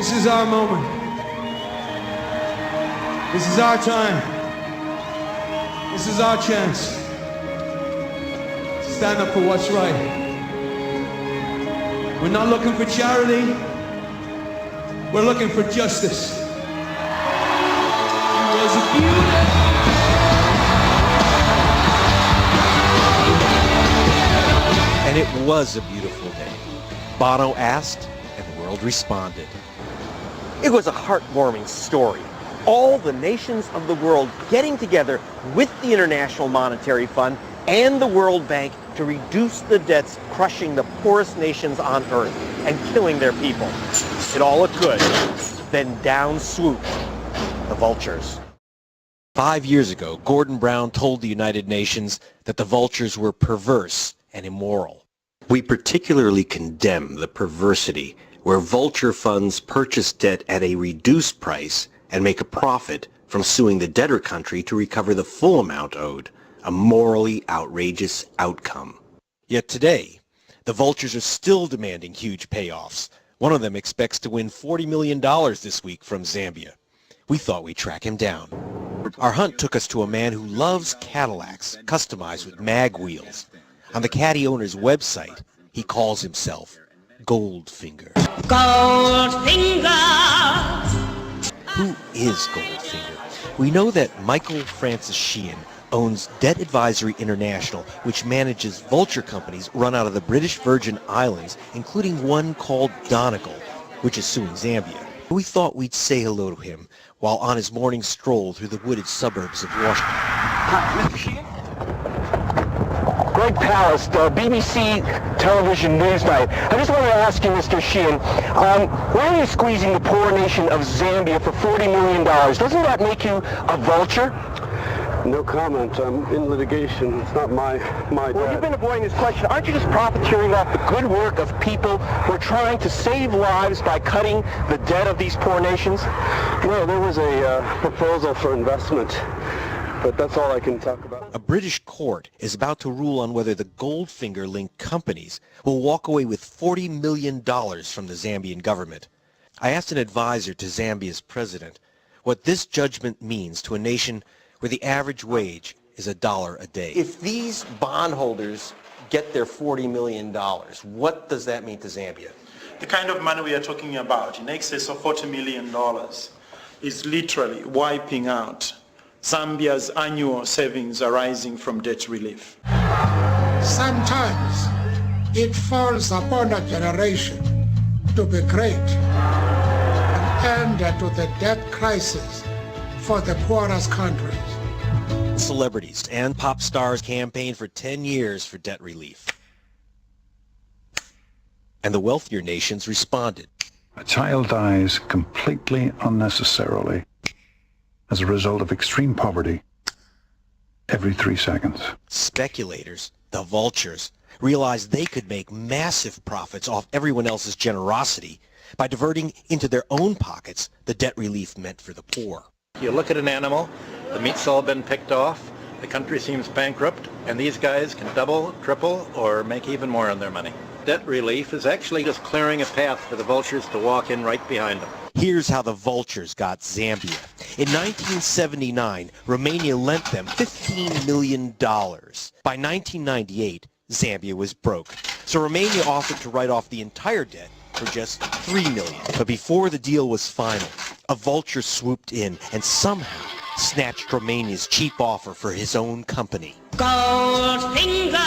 This is our moment. This is our time. This is our chance to stand up for what's right. We're not looking for charity. We're looking for justice. It was a beautiful And it was a beautiful day. Bono asked, and the world responded. It was a heartwarming story. All the nations of the world getting together with the International Monetary Fund and the World Bank to reduce the debts crushing the poorest nations on earth and killing their people. It all looked good. Then down swooped the vultures. 5 years ago, Gordon Brown told the United Nations that the vultures were perverse and immoral. We particularly condemn the perversity where vulture funds purchase debt at a reduced price and make a profit from suing the debtor country to recover the full amount owed, a morally outrageous outcome. Yet today, the vultures are still demanding huge payoffs. One of them expects to win $40 million this week from Zambia. We thought we'd track him down. Our hunt took us to a man who loves Cadillacs customized with mag wheels. On the Caddy owner's website, he calls himself Goldfinger. Goldfinger! Who is Goldfinger? We know that Michael Francis Sheehan owns Debt Advisory International, which manages vulture companies run out of the British Virgin Islands, including one called Donegal, which is suing Zambia. We thought we'd say hello to him while on his morning stroll through the wooded suburbs of Washington. Hi, Mr. Sheehan? Greg Palast, BBC Television Newsnight. I just wanted to ask you, Mr. Sheehan, why are you squeezing the poor nation of Zambia for $40 million? Doesn't that make you a vulture? No comment. I'm in litigation. It's not my Well, debt. you've been avoiding this question. Aren't you just profiteering off the good work of people who are trying to save lives by cutting the debt of these poor nations? No, there was a proposal for investment, but that's all I can talk about. A British court is about to rule on whether the Goldfinger-linked companies will walk away with $40 million from the Zambian government. I asked an advisor to Zambia's president what this judgment means to a nation where the average wage is $1 a day. If these bondholders get their $40 million, what does that mean to Zambia? The kind of money we are talking about, in excess of $40 million, is literally wiping out Zambia's annual savings arising from debt relief. Sometimes it falls upon a generation to be great and end to the debt crisis for the poorest countries. Celebrities and pop stars campaigned for 10 years for debt relief. And the wealthier nations responded. A child dies completely unnecessarily as a result of extreme poverty every 3 seconds. Speculators, the vultures, realized they could make massive profits off everyone else's generosity by diverting into their own pockets the debt relief meant for the poor. You look at an animal, the meat's all been picked off, the country seems bankrupt, and these guys can double, triple, or make even more on their money. Debt relief is actually just clearing a path for the vultures to walk in right behind them. Here's how the vultures got Zambia. In 1979, Romania lent them $15 million. By 1998, Zambia was broke. So Romania offered to write off the entire debt for just $3 million. But before the deal was final, a vulture swooped in and somehow snatched Romania's cheap offer for his own company. Goldfinger!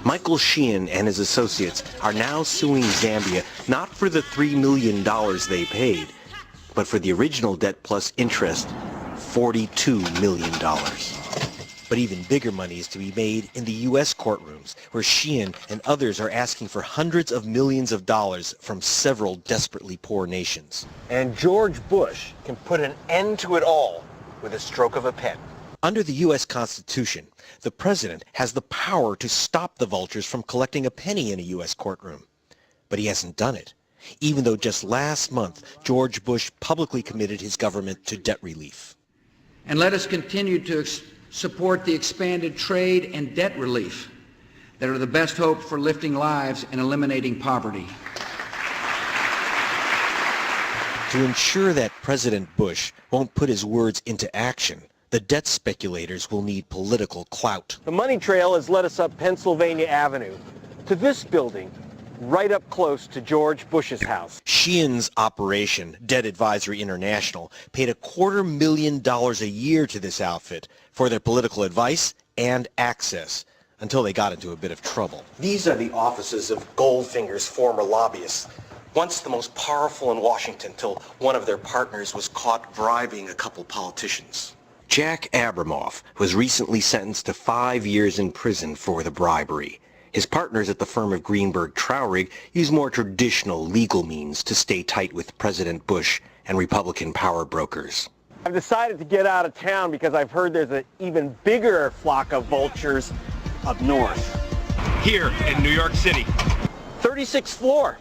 Michael Sheehan and his associates are now suing Zambia not for the $3 million they paid, but for the original debt plus interest, $42 million. But even bigger money is to be made in the U.S. courtrooms, where Sheehan and others are asking for hundreds of millions of dollars from several desperately poor nations. And George Bush can put an end to it all with a stroke of a pen. Under the U.S. Constitution, the president has the power to stop the vultures from collecting a penny in a U.S. courtroom. But he hasn't done it, even though just last month, George Bush publicly committed his government to debt relief. And let us continue to support the expanded trade and debt relief that are the best hope for lifting lives and eliminating poverty. To ensure that President Bush won't put his words into action, the debt speculators will need political clout. The money trail has led us up Pennsylvania Avenue to this building, right up close to George Bush's house. Sheehan's operation, Debt Advisory International, paid $250,000 a year to this outfit for their political advice and access, until they got into a bit of trouble. These are the offices of Goldfinger's former lobbyists, once the most powerful in Washington, till one of their partners was caught bribing a couple politicians. Jack Abramoff was recently sentenced to 5 years in prison for the bribery. His partners at the firm of Greenberg Traurig used more traditional legal means to stay tight with President Bush and Republican power brokers. I've decided to get out of town because I've heard there's an even bigger flock of vultures up north. Here in New York City. 36th floor,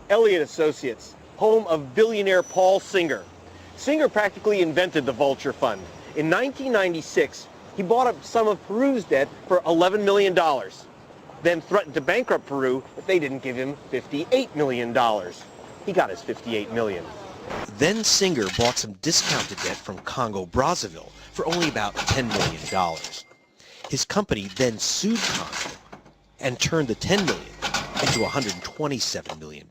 Elliott Associates, home of billionaire Paul Singer. Singer practically invented the Vulture Fund. In 1996, he bought up some of Peru's debt for $11 million. Then threatened to bankrupt Peru if they didn't give him $58 million. He got his $58 million. Then Singer bought some discounted debt from Congo Brazzaville for only about $10 million. His company then sued Congo and turned the $10 million into $127 million.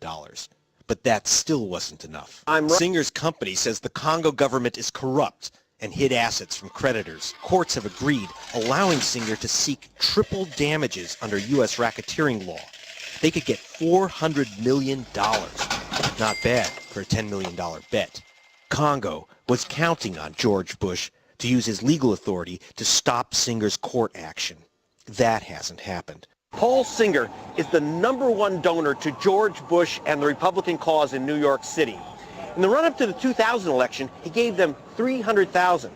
But that still wasn't enough. Singer's company says the Congo government is corrupt and hid assets from creditors. Courts have agreed, allowing Singer to seek triple damages under U.S. racketeering law. They could get $400 million. Not bad for a $10 million bet. Congo was counting on George Bush to use his legal authority to stop Singer's court action. That hasn't happened. Paul Singer is the #1 donor to George Bush and the Republican cause in New York City. In the run-up to the 2000 election, he gave them $300,000.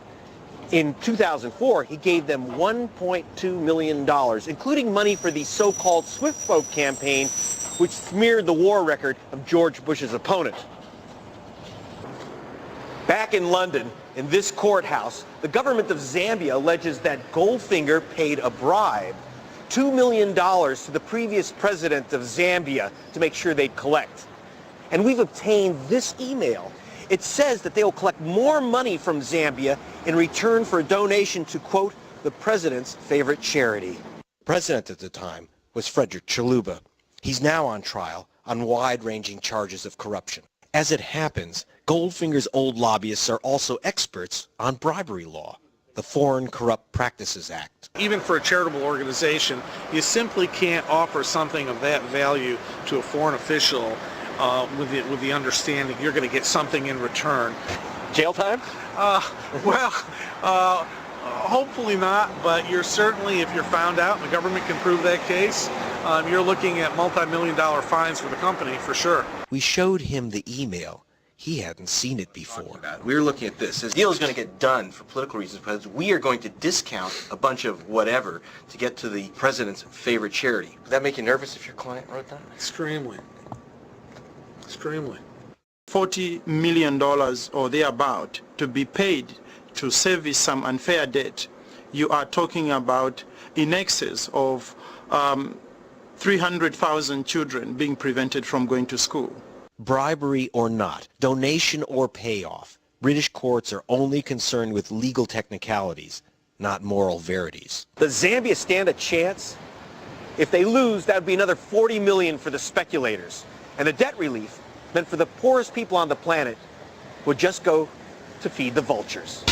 In 2004, he gave them $1.2 million, including money for the so-called Swift Boat campaign, which smeared the war record of George Bush's opponent. Back in London, in this courthouse, the government of Zambia alleges that Goldfinger paid a bribe, $2 million to the previous president of Zambia to make sure they'd collect. And we've obtained this email. It says that they'll collect more money from Zambia in return for a donation to, quote, the president's favorite charity. President at the time was Frederick Chiluba. He's now on trial on wide-ranging charges of corruption. As it happens, Goldfinger's old lobbyists are also experts on bribery law, the Foreign Corrupt Practices Act. Even for a charitable organization, you simply can't offer something of that value to a foreign official with the understanding you're going to get something in return. Jail time? Hopefully not, but you're certainly, if you're found out and the government can prove that case, you're looking at multi-million-dollar fines for the company, for sure. We showed him the email. He hadn't seen it before. We were looking at this. This deal is going to get done for political reasons because we are going to discount a bunch of whatever to get to the president's favorite charity. Would that make you nervous if your client wrote that? Extremely. Extremely. $40 million or thereabout to be paid to service some unfair debt. You are talking about in excess of 300,000 children being prevented from going to school. Bribery or not, donation or payoff, British courts are only concerned with legal technicalities, not moral verities. Does Zambia stand a chance? If they lose, that would be another $40 million for the speculators. And the debt relief meant for the poorest people on the planet would just go to feed the vultures.